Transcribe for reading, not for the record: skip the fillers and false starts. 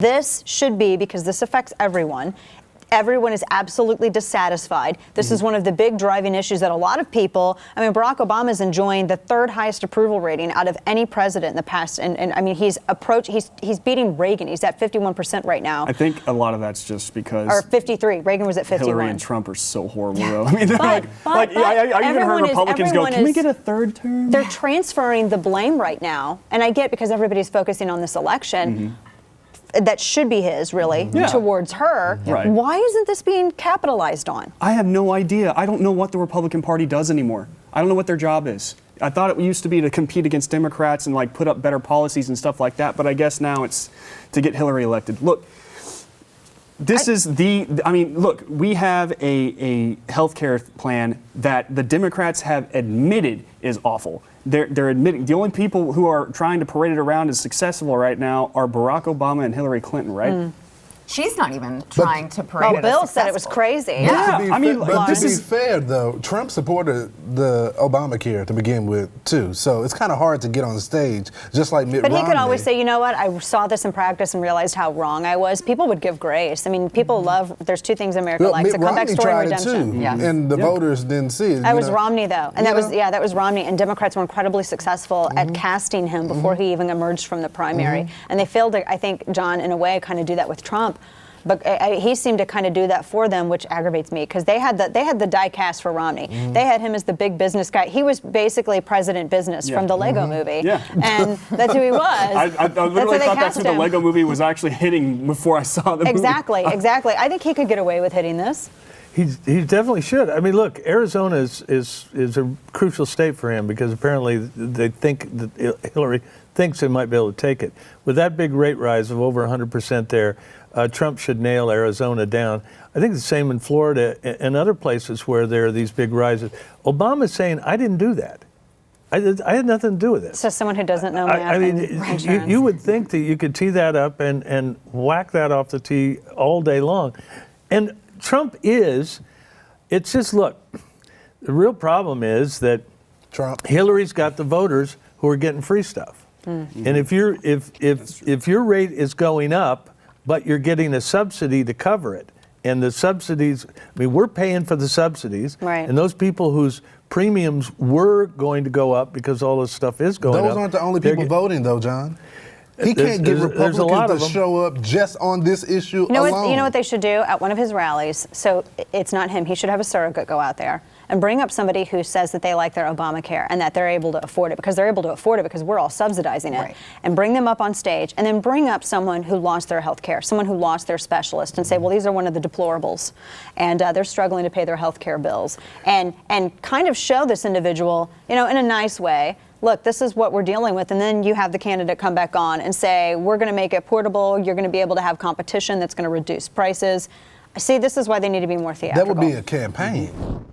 This should be, because this affects everyone. Everyone is absolutely dissatisfied. This is one of the big driving issues that a lot of people, I mean, Barack Obama is enjoying the third highest approval rating out of any president in the past. And I mean, he's beating Reagan. He's at 51% right now. I think a lot of that's just because. Or 53. Reagan was at 51. Hillary and Trump are so horrible, though. I mean, I even heard Republicans go, can we get a third term? They're transferring the blame right now. And I get, because everybody's focusing on this election. That should be his, really, towards her. Right. Why isn't this being capitalized on? I have no idea. I don't know what the Republican Party does anymore. I don't know what their job is. I thought it used to be to compete against Democrats and like put up better policies and stuff like that, but I guess now it's to get Hillary elected. Look, look, we have a health care plan that the Democrats have admitted is awful. They're admitting the only people who are trying to parade it around as successful right now are Barack Obama and Hillary Clinton, right? She's not even trying to parade it as Bill successful. said it was crazy. Yeah, I mean, but this to be is fair, though, Trump supported the Obamacare to begin with, too. So it's kind of hard to get on stage, just like Mitt Romney. But he could always say, you know what, I saw this in practice and realized how wrong I was. People would give grace. I mean, people love, there's two things America likes, a comeback story and redemption. And the voters didn't see it. That was Romney, though. And that was Romney. And Democrats were incredibly successful at casting him before he even emerged from the primary. And they failed to, I think, John, in a way, kind of do that with Trump. But he seemed to kind of do that for them, which aggravates me, because they had the die cast for Romney. They had him as the big business guy. He was basically President Business from the Lego movie. Yeah. And that's who he was. I literally thought that's who the Lego movie was actually hitting before I saw the movie. Exactly. I think he could get away with hitting this. He definitely should. I mean, look, Arizona is a crucial state for him because apparently they think that Hillary thinks they might be able to take it. With that big rate rise of over 100% there, Trump should nail Arizona down. I think the same in Florida and other places where there are these big rises. Obama's saying, I didn't do that. I had nothing to do with it. So someone who doesn't know math. I mean, you would think that you could tee that up and whack that off the tee all day long. And Trump it's just, look, the real problem is that Hillary's got the voters who are getting free stuff. And if your rate is going up, but you're getting a subsidy to cover it, and the subsidies, I mean, we're paying for the subsidies, and those people whose premiums were going to go up because all this stuff is going up. Those aren't the only people voting, though, John. He can't get Republicans to show up just on this issue alone. You know what they should do at one of his rallies? So it's not him. He should have a surrogate go out there and bring up somebody who says that they like their Obamacare and that they're able to afford it, because they're able to afford it because we're all subsidizing it. And bring them up on stage, and then bring up someone who lost their health care, someone who lost their specialist, and say, well, these are one of the deplorables, and they're struggling to pay their health care bills. And kind of show this individual, in a nice way, look, this is what we're dealing with. And then you have the candidate come back on and say, we're going to make it portable. You're going to be able to have competition that's going to reduce prices. See, this is why they need to be more theatrical. That would be a campaign.